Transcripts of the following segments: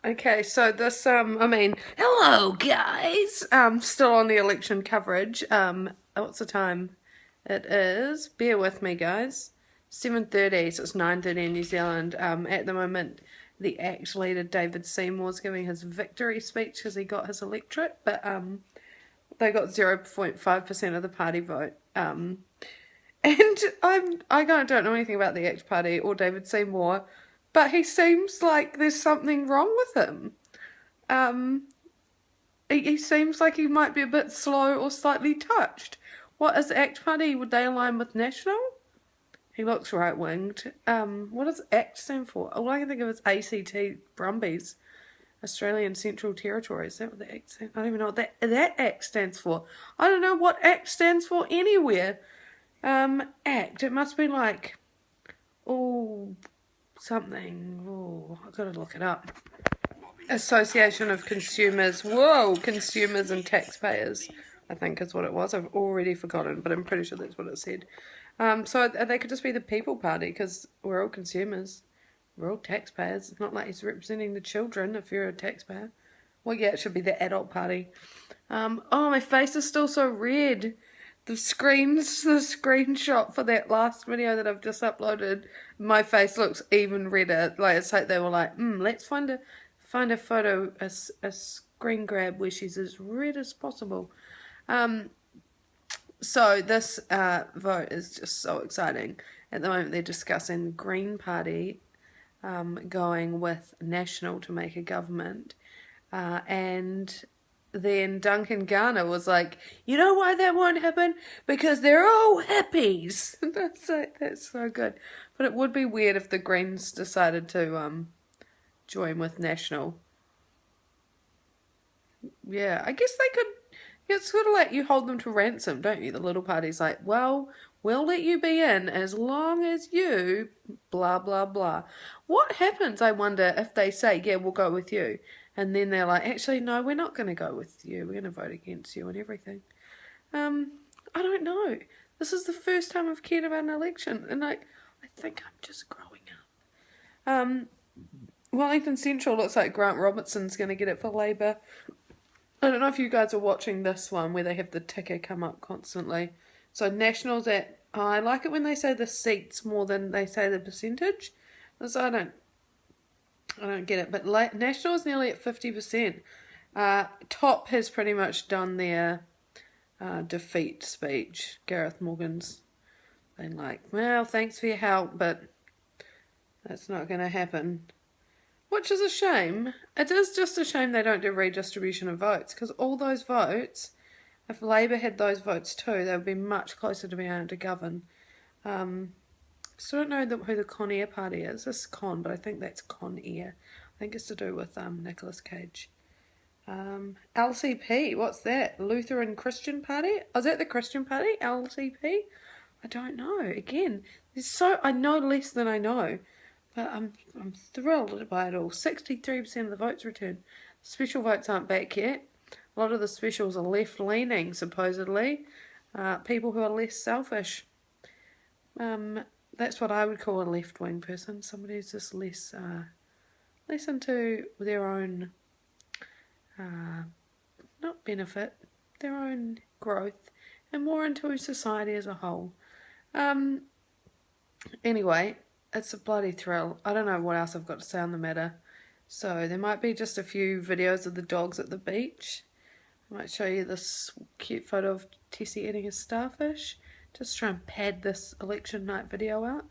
Okay, so this, hello guys! Still on the election coverage. What's the time? It is, bear with me guys, 7:30, so it's 9:30 in New Zealand. At the moment, the ACT leader David Seymour's giving his victory speech because he got his electorate, but they got 0.5% of the party vote. And I don't know anything about the ACT Party or David Seymour, but he seems like there's something wrong with him. He seems like he might be a bit slow or slightly touched. What is the ACT Party? Would they align with National? He looks right-winged. What does ACT stand for? All I can think of is ACT Brumbies. Australian Central Territory. Is that what the ACT stands for? I don't even know what that ACT stands for. I don't know what ACT stands for anywhere. ACT. It must be like, something. I've got to look it up. Association of Consumers. Whoa, Consumers and Taxpayers, I think is what it was. I've already forgotten, but I'm pretty sure that's what it said. So they could just be the People Party because we're all consumers. We're all taxpayers. It's not like he's representing the children if you're a taxpayer. Well, yeah, it should be the Adult Party. My face is still so red. The screenshot for that last video that I've just uploaded, my face looks even redder. Like, it's like they were like, let's find a photo, a screen grab where she's as red as possible. So this vote is just so exciting. At the moment they're discussing the Green Party going with National to make a government, and then Duncan Garner was like, you know why that won't happen? Because they're all hippies. That's so good. But it would be weird if the Greens decided to join with National. Yeah, I guess they could. It's sort of like you hold them to ransom, don't you? The little party's like, well, we'll let you be in as long as you blah, blah, blah. What happens, I wonder, if they say, yeah, we'll go with you, and then they're like, actually, no, we're not going to go with you. We're going to vote against you and everything. I don't know. This is the first time I've cared about an election, and I think I'm just growing up. Wellington Central looks like Grant Robertson's going to get it for Labour. I don't know if you guys are watching this one where they have the ticker come up constantly. So National's at, I like it when they say the seats more than they say the percentage. So I don't get it. But National's nearly at 50%. Top has pretty much done their defeat speech. Gareth Morgan's been like, well, thanks for your help, but that's not going to happen. Which is a shame. It is just a shame they don't do redistribution of votes, because all those votes, if Labour had those votes too, they would be much closer to being able to govern. Still don't know who the Con Air Party is. This is Con, but I think that's Con Air. I think it's to do with Nicolas Cage. LCP, what's that? Lutheran Christian Party? Oh, is that the Christian Party? LCP? I don't know. Again, I know less than I know. But I'm thrilled by it all. 63% of the votes returned. Special votes aren't back yet. A lot of the specials are left-leaning, supposedly. People who are less selfish. That's what I would call a left-wing person. Somebody who's just less into their own, not benefit, their own growth, and more into society as a whole. Anyway, it's a bloody thrill. I don't know what else I've got to say on the matter. So there might be just a few videos of the dogs at the beach. I might show you this cute photo of Tessie eating a starfish. Just try and pad this election night video out.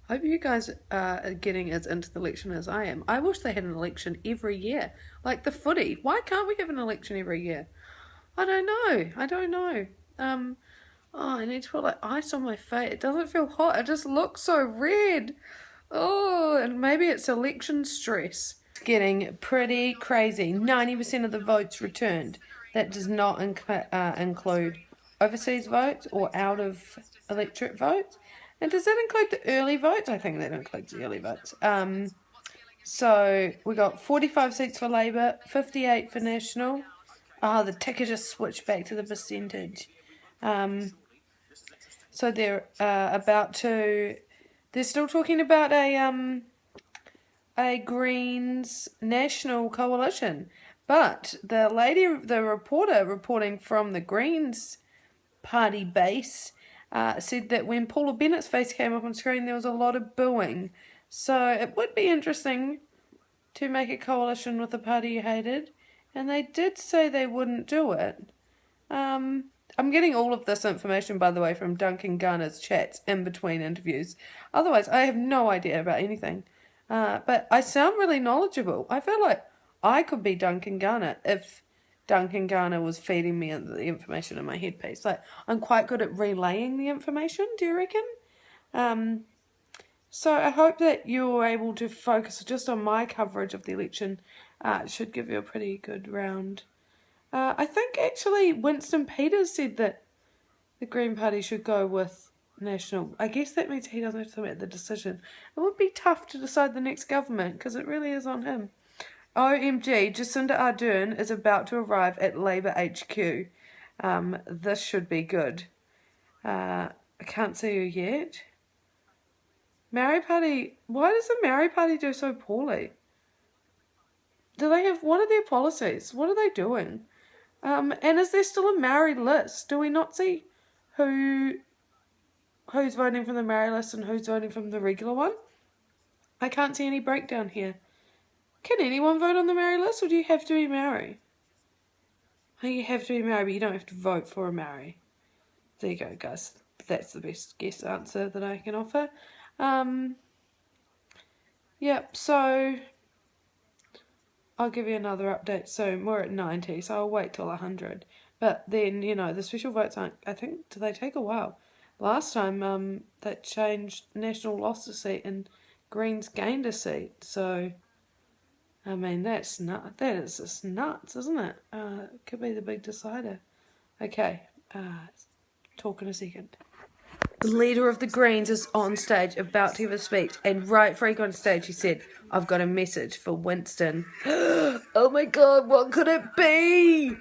I hope you guys are getting as into the election as I am. I wish they had an election every year. Like the footy. Why can't we have an election every year? I don't know. I need to put like ice on my face. It doesn't feel hot. It just looks so red. Oh, and maybe it's election stress. It's getting pretty crazy. 90% of the votes returned. That does not include overseas votes or out of electorate votes. And does that include the early votes? I think that includes the early votes. So we got 45 seats for Labour, 58 for National. Oh, the ticker just switched back to the percentage. So they're they're still talking about a a Greens national coalition. But the reporter reporting from the Greens party base said that when Paula Bennett's face came up on screen, there was a lot of booing. So it would be interesting to make a coalition with the party you hated. And they did say they wouldn't do it. I'm getting all of this information, by the way, from Duncan Garner's chats in between interviews. Otherwise, I have no idea about anything. But I sound really knowledgeable. I feel like I could be Duncan Garner if Duncan Garner was feeding me the information in my headpiece. Like, I'm quite good at relaying the information, do you reckon? So I hope that you're able to focus just on my coverage of the election. It should give you a pretty good round. I think actually Winston Peters said that the Green Party should go with National. I guess that means he doesn't have to make the decision. It would be tough to decide the next government because it really is on him. OMG, Jacinda Ardern is about to arrive at Labour HQ. This should be good. I can't see her yet. Maori Party, why does the Maori Party do so poorly? What are their policies? What are they doing? And is there still a Maori list? Do we not see who's voting from the Maori list and who's voting from the regular one? I can't see any breakdown here. Can anyone vote on the Maori list, or do you have to be Maori? I think you have to be Maori, but you don't have to vote for a Maori. There you go, guys. That's the best guess answer that I can offer. Yep, so I'll give you another update soon. We're at 90, so I'll wait till 100. But then, the special votes aren't, I think, do they take a while? Last time, that changed, National lost a seat and Greens gained a seat. So, I mean, that is just nuts, isn't it? It could be the big decider. Okay, talk in a second. The leader of the Greens is on stage, about to give a speech, and right before he got on stage, he said, "I've got a message for Winston." Oh my God, what could it be?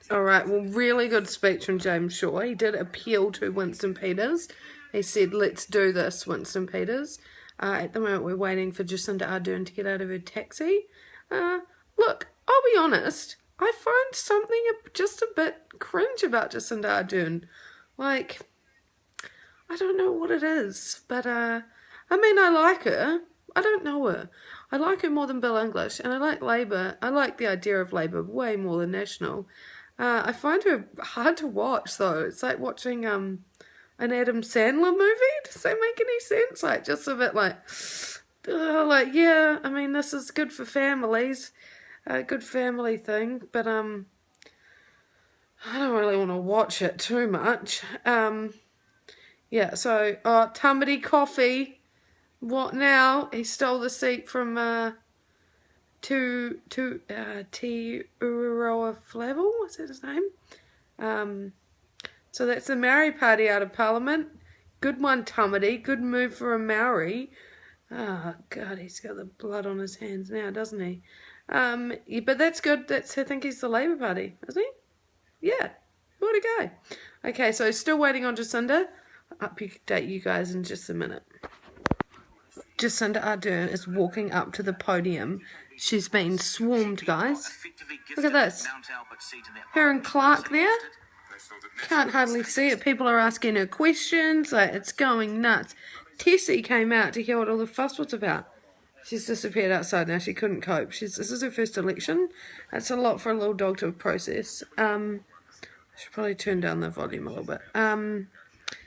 Alright, well, really good speech from James Shaw. He did appeal to Winston Peters. He said, "Let's do this, Winston Peters." At the moment, we're waiting for Jacinda Ardern to get out of her taxi. Look, I'll be honest, I find something just a bit cringe about Jacinda Ardern. Like, I don't know what it is, but, I like her. I don't know her. I like her more than Bill English, and I like Labour. I like the idea of Labour way more than National. I find her hard to watch, though. It's like watching, an Adam Sandler movie. Does that make any sense? Like, just a bit yeah, this is good for families. A good family thing, but, I don't really want to watch it too much. Yeah, so, Tamati Coffee, what now? He stole the seat from, Te Ururoa Flavel, what's that his name? So that's the Maori Party out of Parliament. Good one, Tamati, good move for a Maori. Oh, God, he's got the blood on his hands now, doesn't he? Yeah, but that's good, I think he's the Labour Party, is he? Yeah, where'd he go? Okay, so still waiting on Jacinda. Update you guys in just a minute. Jacinda Ardern is walking up to the podium. She's been swarmed, guys. Look at this. Her and Clark there. Can't hardly see it. People are asking her questions. Like, it's going nuts. Tessie came out to hear what all the fuss was about. She's disappeared outside now. She couldn't cope. This is her first election. That's a lot for a little dog to process. I should probably turn down the volume a little bit.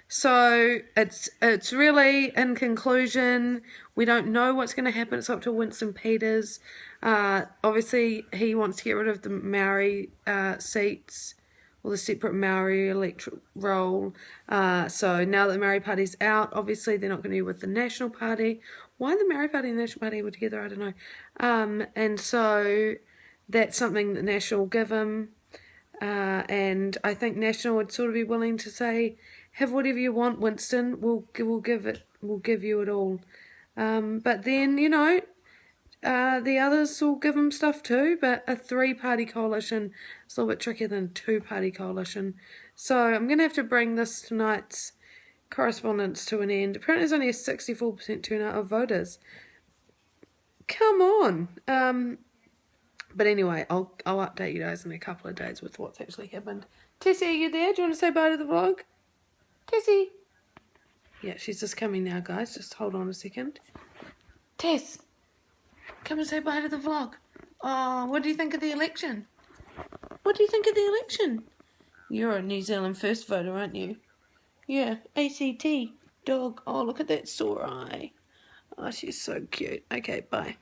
So it's really, in conclusion, we don't know what's going to happen. It's up to Winston Peters. Obviously, he wants to get rid of the Maori seats, or the separate Maori electoral roll. So now that the Maori Party's out, obviously they're not going to be with the National Party. Why the Maori Party and the National Party were together, I don't know. And so that's something that National will give him. And I think National would sort of be willing to say, have whatever you want, Winston. We'll give you it all. But then, the others will give him stuff too. But a 3-party coalition is a little bit trickier than a 2-party coalition. So I'm going to have to bring tonight's correspondence to an end. Apparently there's only a 64% turnout of voters. Come on. But anyway, I'll update you guys in a couple of days with what's actually happened. Tessie, are you there? Do you want to say bye to the vlog? Tessie. Yeah, she's just coming now, guys. Just hold on a second. Tess, come and say bye to the vlog. Oh, what do you think of the election? What do you think of the election? You're a New Zealand First voter, aren't you? Yeah, ACT, dog. Oh, look at that sore eye. Oh, she's so cute. Okay, bye.